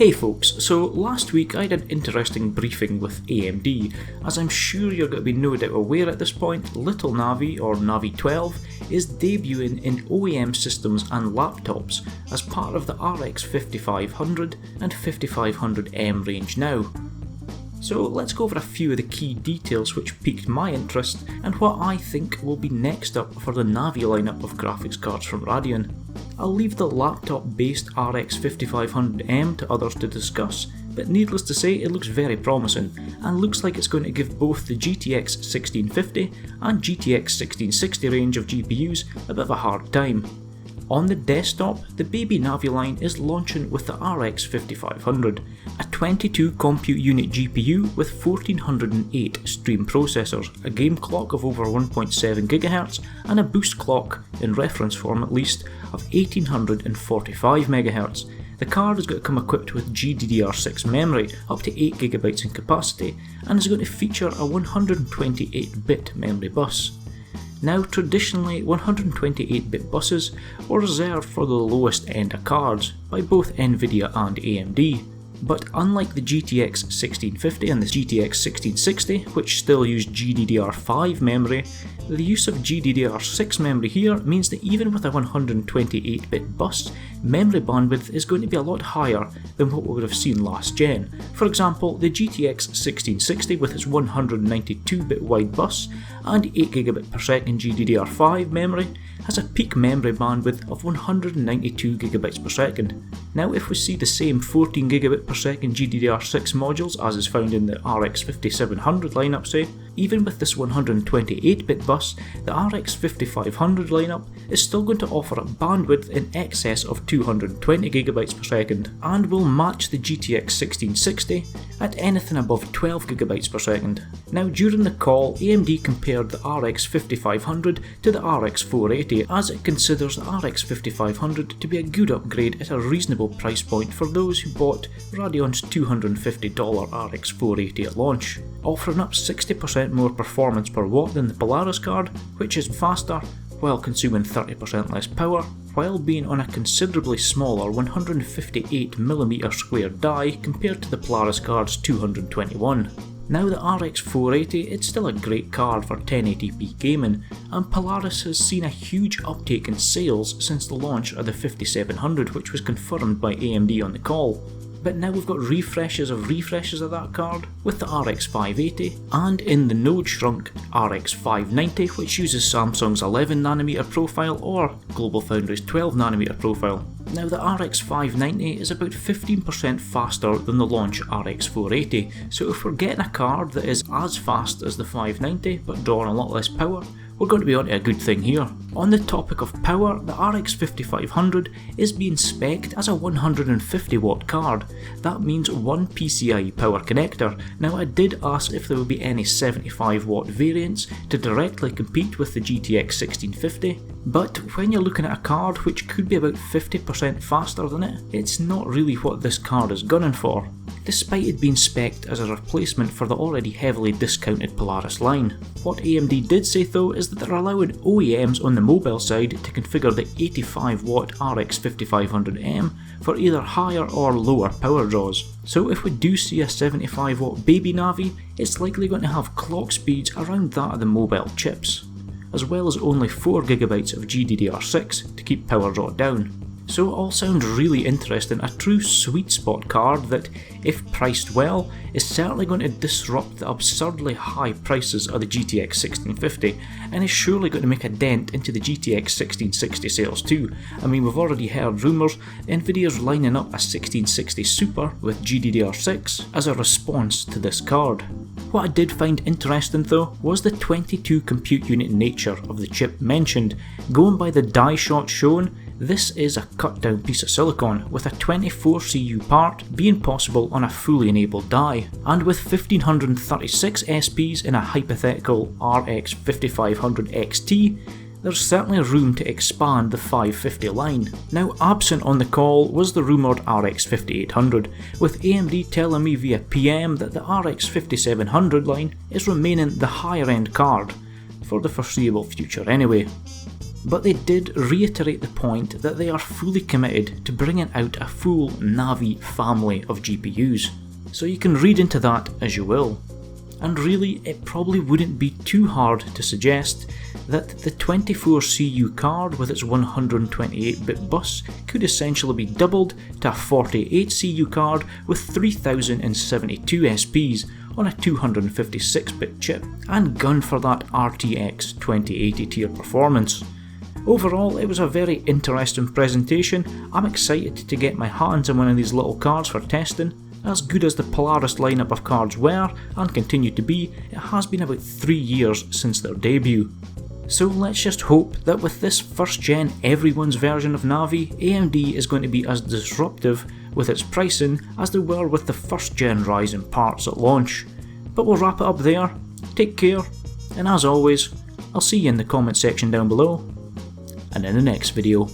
Hey folks, so last week I had an interesting briefing with AMD. As I'm sure you're going to be no doubt aware at this point, Little Navi, or Navi 12, is debuting in OEM systems and laptops as part of the RX 5500 and 5500M range now. So let's go over a few of the key details which piqued my interest and what I think will be next up for the Navi lineup of graphics cards from Radeon. I'll leave the laptop-based RX 5500M to others to discuss, but needless to say it looks very promising and looks like it's going to give both the GTX 1650 and GTX 1660 range of GPUs a bit of a hard time. On the desktop, the baby Navi line is launching with the RX 5500, a 22 compute unit GPU with 1408 stream processors, a game clock of over 1.7 GHz and a boost clock, in reference form at least, of 1845 MHz. The card is going to come equipped with GDDR6 memory up to 8GB in capacity and is going to feature a 128-bit memory bus. Now traditionally 128-bit buses were reserved for the lowest end of cards by both Nvidia and AMD, but unlike the GTX 1650 and the GTX 1660, which still use GDDR5 memory, the use of GDDR6 memory here means that even with a 128-bit bus, memory bandwidth is going to be a lot higher than what we would have seen last gen. For example, the GTX 1660 with its 192-bit wide bus and 8GB per second GDDR5 memory has a peak memory bandwidth of 192GB per second. Now if we see the same 14GB per second GDDR6 modules as is found in the RX 5700 lineup say, even with this 128-bit bus, the RX 5500 lineup is still going to offer a bandwidth in excess of 220GB per second and will match the GTX 1660 at anything above 12GB per second. Now during the call, AMD compared the RX 5500 to the RX 480 as it considers the RX 5500 to be a good upgrade at a reasonable price point for those who bought Radeon's $250 RX 480 at launch, offering up 60% more performance per watt than the Polaris card, which is faster while consuming 30% less power, while being on a considerably smaller 158mm square die compared to the Polaris card's 221. Now the RX 480, it's still a great card for 1080p gaming, and Polaris has seen a huge uptake in sales since the launch of the 5700, which was confirmed by AMD on the call. But now we've got refreshes of that card with the RX 580 and in the node shrunk RX 590, which uses Samsung's 11nm profile or GlobalFoundries 12nm profile. Now the RX 590 is about 15% faster than the launch RX 480, so if we're getting a card that is as fast as the 590 but drawing a lot less power, we're going to be onto a good thing here. On the topic of power, the RX 5500 is being spec'd as a 150W card. That means one PCIe power connector. Now I did ask if there would be any 75W variants to directly compete with the GTX 1650, but when you're looking at a card which could be about 50% faster than it, it's not really what this card is gunning for, despite it being spec'd as a replacement for the already heavily discounted Polaris line. What AMD did say though is that they're allowing OEMs on the mobile side to configure the 85W RX 5500M for either higher or lower power draws. So if we do see a 75W baby Navi, it's likely going to have clock speeds around that of the mobile chips, as well as only 4GB of GDDR6 to keep power draw down. So it all sounds really interesting, a true sweet spot card that, if priced well, is certainly going to disrupt the absurdly high prices of the GTX 1650 and is surely going to make a dent into the GTX 1660 sales too. I mean, we've already heard rumours Nvidia's lining up a 1660 Super with GDDR6 as a response to this card. What I did find interesting though was the 22 compute unit nature of the chip mentioned. Going by the die shot shown, this is a cut down piece of silicon, with a 24Cu part being possible on a fully enabled die, and with 1536 SPs in a hypothetical RX 5500 XT, there's certainly room to expand the 550 line. Now absent on the call was the rumoured RX 5800, with AMD telling me via PM that the RX 5700 line is remaining the higher end card, for the foreseeable future anyway. but they did reiterate the point that they are fully committed to bringing out a full Navi family of GPUs, so you can read into that as you will. And really, it probably wouldn't be too hard to suggest that the 24CU card with its 128-bit bus could essentially be doubled to a 48CU card with 3072 SPs on a 256-bit chip and gun for that RTX 2080 tier performance. Overall, it was a very interesting presentation. I'm excited to get my hands on one of these little cards for testing. As good as the Polaris lineup of cards were, and continue to be, it has been about 3 years since their debut. So let's just hope that with this first gen everyone's version of Navi, AMD is going to be as disruptive with its pricing as they were with the first gen Ryzen parts at launch. But we'll wrap it up there, take care, and as always, I'll see you in the comment section down below, and in the next video.